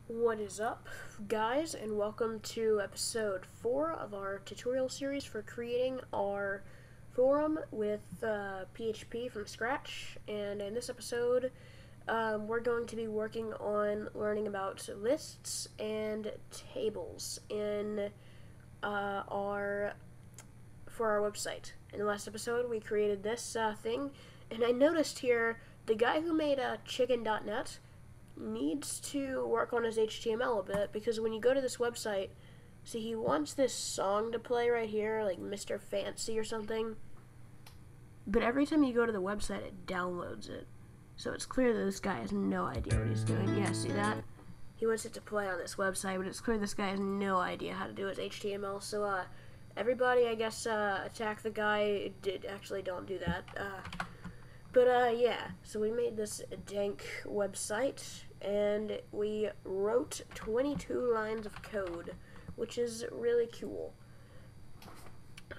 What is up, guys, and welcome to episode 4 of our tutorial series for creating our forum with PHP from scratch. And in this episode, we're going to be working on learning about lists and tables for our website. In the last episode, we created this thing, and I noticed here the guy who made chicken.net needs to work on his HTML a bit, because when you go to this website, see, he wants this song to play right here, like Mr. Fancy or something, but every time you go to the website, it downloads it. So it's clear that this guy has no idea what he's doing. Yeah, see that? He wants it to play on this website, but it's clear this guy has no idea how to do his HTML. So, everybody, I guess, attack the guy. Don't do that. Yeah, so we made this dank website, and we wrote 22 lines of code, which is really cool.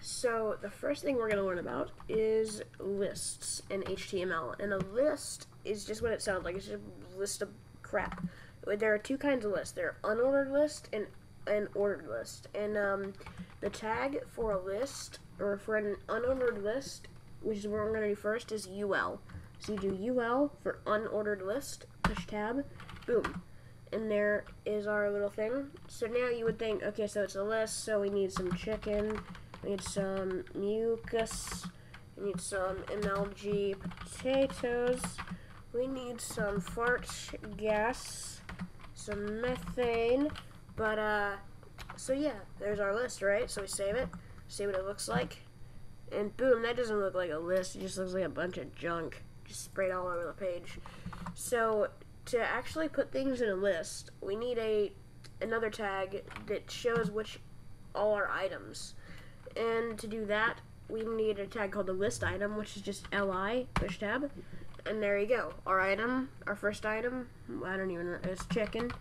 So the first thing we're going to learn about is lists in HTML, and a list is just what it sounds like. It's just a list of crap. There are two kinds of lists. There are unordered list and an ordered list, and the tag for a list, or for an unordered list, which is what we're going to do first, is UL. So you do UL for unordered list, push tab, boom. And there is our little thing. So now you would think, okay, so it's a list, so we need some chicken, we need some mucus, we need some MLG potatoes, we need some fart gas, some methane, so yeah, there's our list, right? So we save it, see what it looks like. And boom, that doesn't look like a list, it just looks like a bunch of junk just sprayed all over the page. So to actually put things in a list, we need another tag that shows all our items. And to do that, we need a tag called the list item, which is just li, push tab. And there you go. Our item, our first item, I don't even know, it's chicken.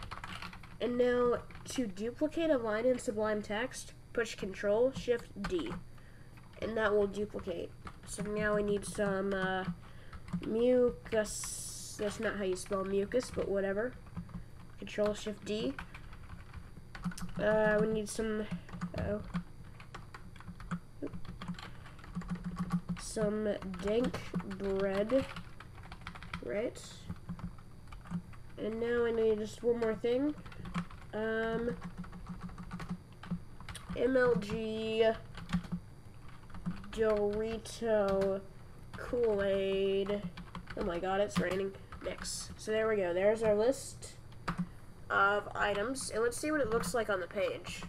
And now to duplicate a line in Sublime Text, push Control Shift D. And that will duplicate. So now we need some mucus. That's not how you spell mucus, but whatever. Control Shift D. We need some some dank bread, right? And now I need just one more thing. MLG Dorito Kool-Aid. Oh my god, it's raining. Mix. So there we go. There's our list of items. And let's see what it looks like on the page.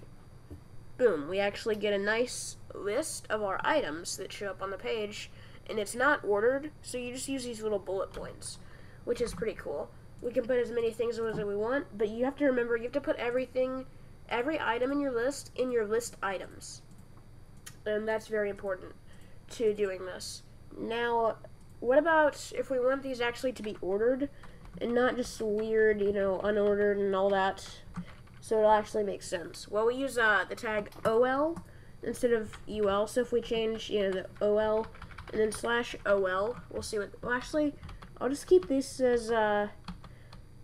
Boom. We actually get a nice list of our items that show up on the page. And it's not ordered, so you just use these little bullet points, which is pretty cool. We can put as many things as we want, but you have to remember, you have to put every item in your list items. And that's very important to doing this. Now, what about if we want these actually to be ordered and not just weird, unordered and all that, so it'll actually make sense? Well, we use the tag OL instead of UL. So if we change, the OL and then /OL, we'll see what. Well, actually, I'll just keep this as I'll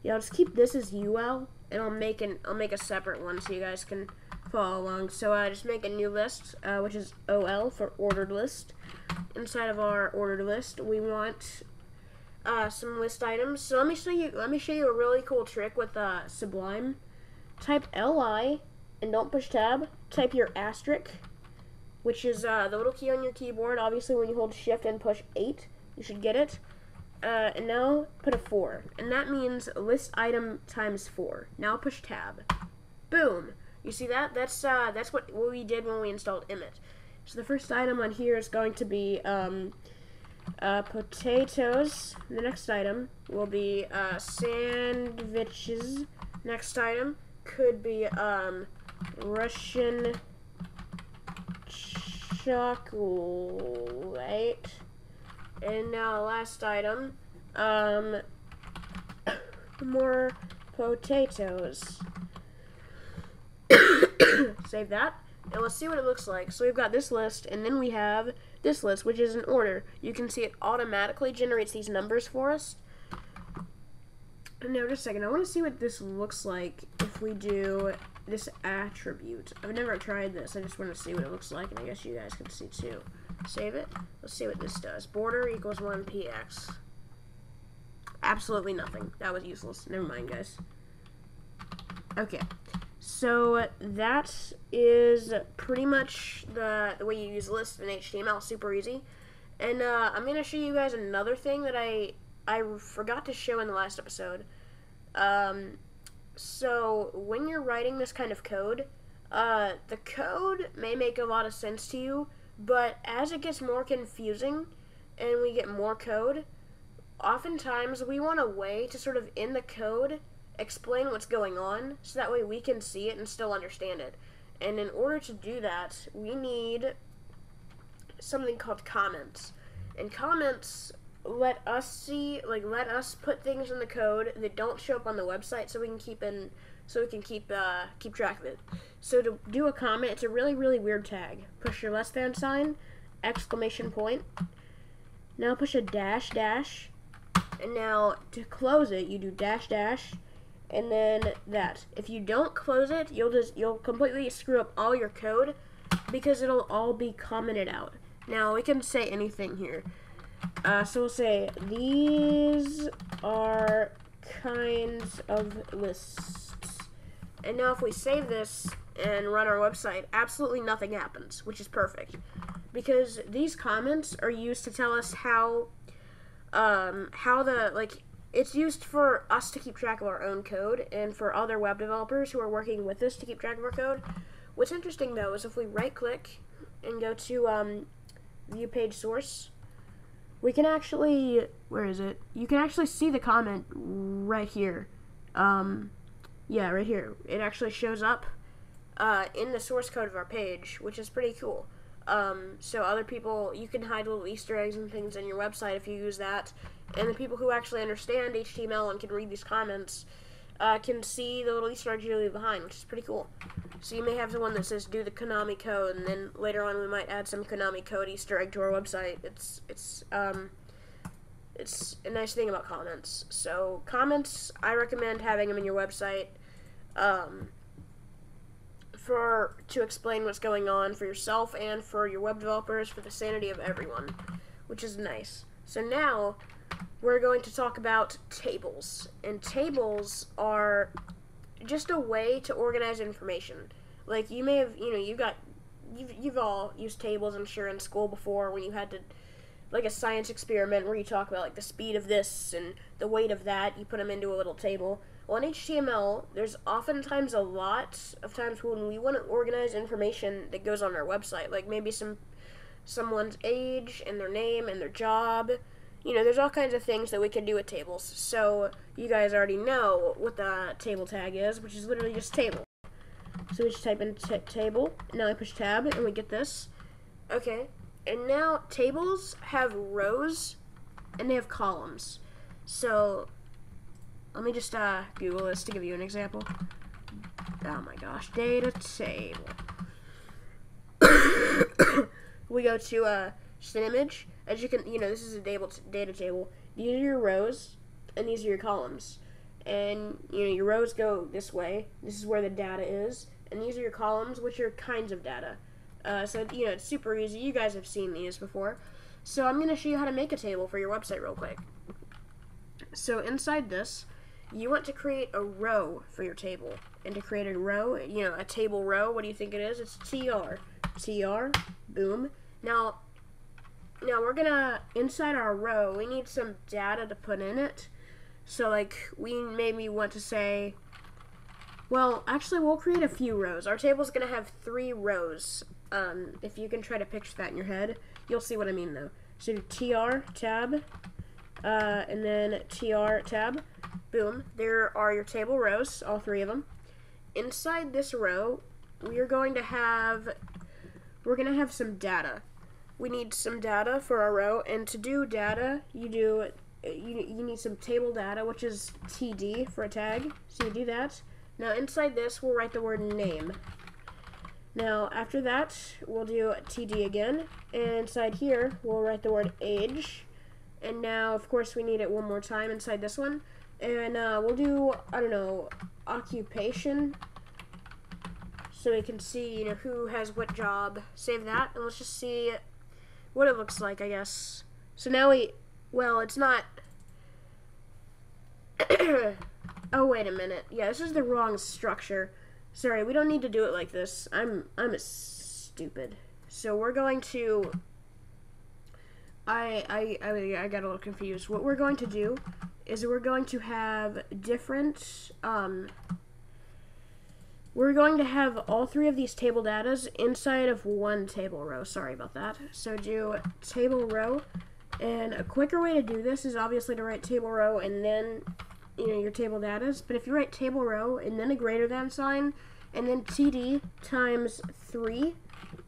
just keep this as UL, and I'll make a separate one so you guys can follow along. So just make a new list, which is OL for ordered list. Inside of our ordered list, we want some list items. So let me show you a really cool trick with Sublime. Type LI and don't push tab. Type your asterisk, which is the little key on your keyboard. Obviously, when you hold Shift and push 8, you should get it. And now put a 4, and that means list item times 4. Now push tab. Boom. You see that? That's what we did when we installed Emmet. So the first item on here is going to be potatoes. The next item will be sandwiches. Next item could be Russian chocolate. And now last item, more potatoes. Save that. And let's see what it looks like. So we've got this list, and then we have this list, which is in order. You can see it automatically generates these numbers for us. Now, just a second. I want to see what this looks like if we do this attribute. I've never tried this. I just want to see what it looks like, and I guess you guys can see too. Save it. Let's see what this does. Border equals 1px. Absolutely nothing. That was useless. Never mind, guys. Okay. So that is pretty much the way you use lists in HTML. Super easy. And I'm going to show you guys another thing that I forgot to show in the last episode. So when you're writing this kind of code, the code may make a lot of sense to you, but as it gets more confusing and we get more code, oftentimes we want a way to sort of in the code explain what's going on so that way we can see it and still understand it. And in order to do that, we need something called comments. And comments let us put things in the code that don't show up on the website so we can keep track of it. So to do a comment, it's a really, really weird tag. Push your less than sign, exclamation point. Now push a dash dash. And now to close it, you do dash dash and then that. If you don't close it, you'll completely screw up all your code because it'll all be commented out. Now we can say anything here. So we'll say these are kinds of lists. And now if we save this and run our website, absolutely nothing happens, which is perfect. Because these comments are used to tell us it's used for us to keep track of our own code and for other web developers who are working with us to keep track of our code. What's interesting though is if we right click and go to view page source, we can actually, where is it? You can actually see the comment right here. Yeah, right here. It actually shows up in the source code of our page, which is pretty cool. So other people, you can hide little Easter eggs and things on your website if you use that. And the people who actually understand HTML and can read these comments can see the little Easter eggs you leave behind, which is pretty cool. So you may have the one that says do the Konami code, and then later on we might add some Konami code Easter egg to our website. It's a nice thing about comments. So comments, I recommend having them in your website to explain what's going on for yourself and for your web developers, for the sanity of everyone, which is nice. So now we're going to talk about tables, and tables are just a way to organize information. Like you may have, you've all used tables, I'm sure, in school before when you had to, like a science experiment where you talk about like the speed of this and the weight of that, you put them into a little table. Well, in HTML, there's oftentimes a lot of times when we want to organize information that goes on our website, like maybe someone's age and their name and their job. There's all kinds of things that we can do with tables. So you guys already know what the table tag is, which is literally just table. So we just type in table, and now I push tab, and we get this. Okay, and now tables have rows, and they have columns. So let me just Google this to give you an example. Oh my gosh, data table. We go to just an image. As you can, this is a data table. These are your rows, and these are your columns. And, your rows go this way. This is where the data is. And these are your columns, which are kinds of data. So, it's super easy. You guys have seen these before. So I'm going to show you how to make a table for your website real quick. So inside this, you want to create a row for your table. And to create a row, a table row, what do you think it is? It's tr. Tr, boom. Now we're gonna, inside our row, we need some data to put in it. So we maybe want to say, well, actually we'll create a few rows. Our table's gonna have 3 rows. If you can try to picture that in your head, you'll see what I mean though. So tr, tab, and then tr, tab, boom. There are your table rows, all 3 of them. Inside this row, we're gonna have some data. We need some data for our row, and to do data, you need some table data, which is td for a tag. So you do that. Now inside this, we'll write the word name. Now after that, we'll do td again, and inside here, we'll write the word age. And now, of course, we need it one more time inside this one. And we'll do, I don't know, occupation, so we can see, you know, who has what job. Save that, and let's just see what it looks like, I guess. So now well, it's not. Oh, wait a minute. Yeah, this is the wrong structure. Sorry, we don't need to do it like this. I'm a stupid. So we're going to. I got a little confused. What we're going to do is we're going to have different. We're going to have all three of these table datas inside of one table row. Sorry about that. So do table row, and a quicker way to do this is obviously to write table row and then, you know, your table datas. But if you write table row and then a greater than sign and then TD times 3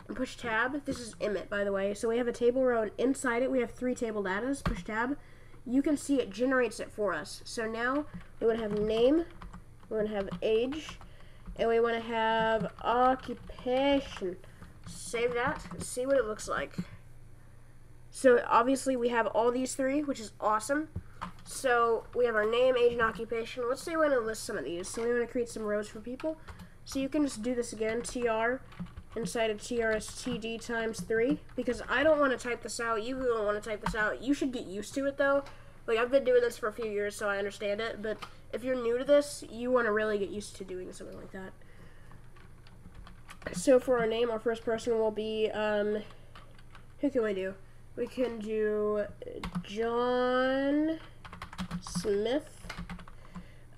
and push tab. This is emit, by the way. So we have a table row, and inside it we have 3 table datas. Push tab. You can see it generates it for us. So now we want to have name, we want to have age, and we want to have occupation. Save that. See what it looks like. So obviously we have all these 3, which is awesome. So we have our name, age, and occupation. Let's say we want to list some of these. So we want to create some rows for people. So you can just do this again, tr, inside of tr is td times 3, because I don't want to type this out. You don't want to type this out. You should get used to it, though. Like, I've been doing this for a few years, so I understand it. But if you're new to this, you want to really get used to doing something like that. So for our name, our first person will be, who can we do? We can do John Smith.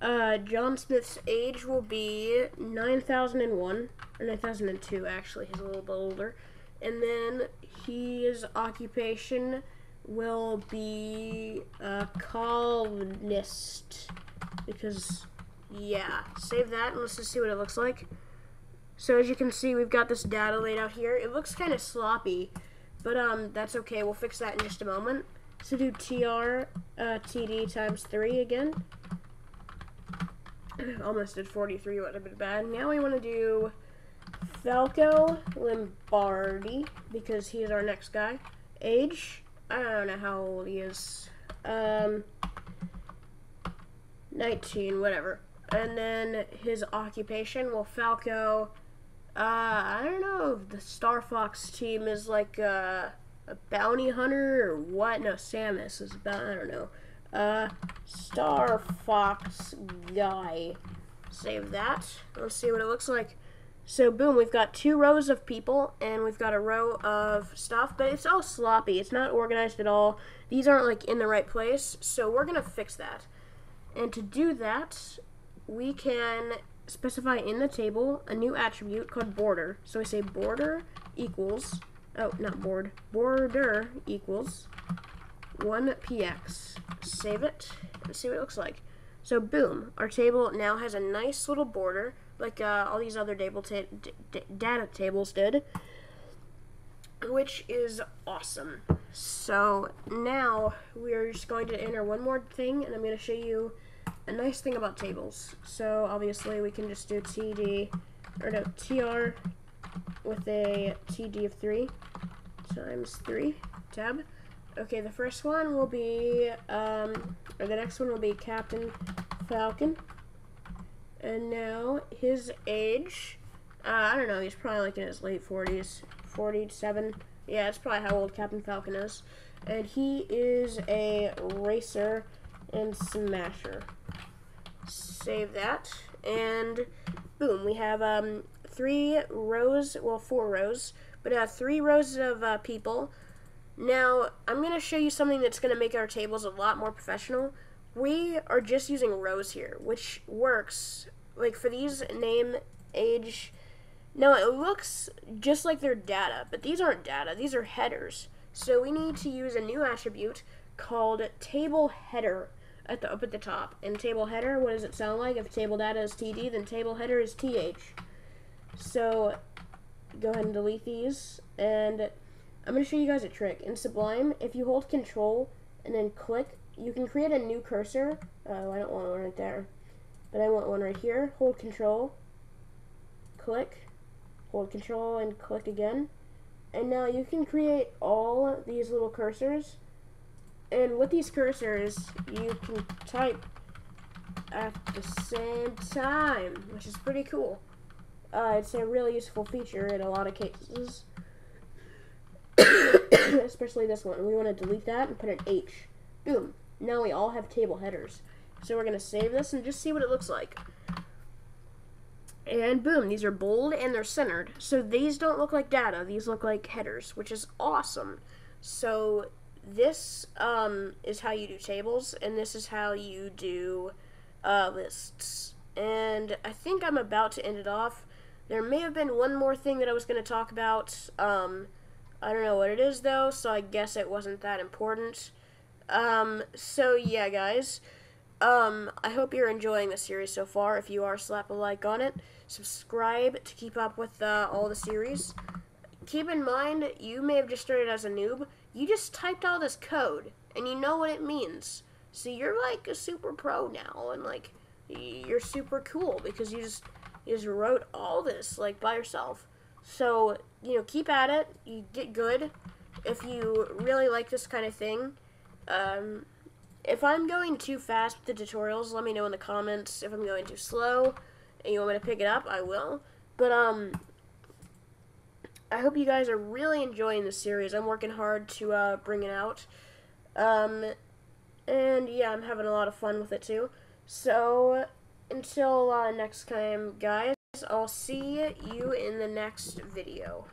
John Smith's age will be 9001, or 9002 actually, he's a little bit older. And then his occupation will be a columnist, because, yeah, save that and let's just see what it looks like. So as you can see, we've got this data laid out here. It looks kind of sloppy, but that's okay, we'll fix that in just a moment. So do tr, td times 3 again. Almost did 43, would have been bad. Now we want to do Falco Lombardi, because he is our next guy. Age, I don't know how old he is. 19, whatever. And then his occupation, well, Falco, I don't know if the Star Fox team is like a bounty hunter or what. No, Samus is about, I don't know. Star Fox guy. Save that. Let's see what it looks like. So boom, we've got 2 rows of people and we've got a row of stuff, but it's all sloppy. It's not organized at all. These aren't like in the right place, so we're gonna fix that. And to do that, we can specify in the table a new attribute called border. So we say border equals, oh, not board, border equals 1px. Save it and see what it looks like. So boom, our table now has a nice little border, like all these other data tables did, which is awesome. So now we're just going to enter one more thing, and I'm going to show you a nice thing about tables. So obviously we can just do td, or no, tr with a td of 3 times 3, tab. Okay, the first one will be, or the next one will be Captain Falcon. And now his age, I don't know, he's probably like in his late 40s, 47. Yeah, that's probably how old Captain Falcon is. And he is a racer and smasher. Save that. And boom, we have 3 rows, well, 4 rows, but 3 rows of people. Now, I'm going to show you something that's going to make our tables a lot more professional. We are just using rows here, which works, like for these name, age. Now, it looks just like they're data, but these aren't data. These are headers. So we need to use a new attribute called table header up at the top. And table header, what does it sound like? If table data is TD, then table header is TH. So go ahead and delete these, and I'm going to show you guys a trick. In Sublime, if you hold Control and then click, you can create a new cursor. Oh, I don't want one right there, but I want one right here. Hold Control, click, hold Control, and click again. And now you can create all these little cursors. And with these cursors, you can type at the same time, which is pretty cool. It's a really useful feature in a lot of cases. Especially this one. We want to delete that and put an H. Boom. Now we all have table headers. So we're going to save this and just see what it looks like. And boom, these are bold and they're centered. So these don't look like data. These look like headers, which is awesome. So this is how you do tables, and this is how you do lists. And I think I'm about to end it off. There may have been one more thing that I was going to talk about. I don't know what it is, though, so I guess it wasn't that important. So yeah, guys. I hope you're enjoying the series so far. If you are, slap a like on it. Subscribe to keep up with all the series. Keep in mind, you may have just started as a noob. You just typed all this code, and you know what it means. So you're like a super pro now, and like you're super cool because you just wrote all this like by yourself. So keep at it. You get good if you really like this kind of thing. If I'm going too fast with the tutorials, let me know in the comments. If I'm going too slow and you want me to pick it up, I will. But I hope you guys are really enjoying this series. I'm working hard to bring it out. And yeah, I'm having a lot of fun with it too. So until next time, guys, I'll see you in the next video.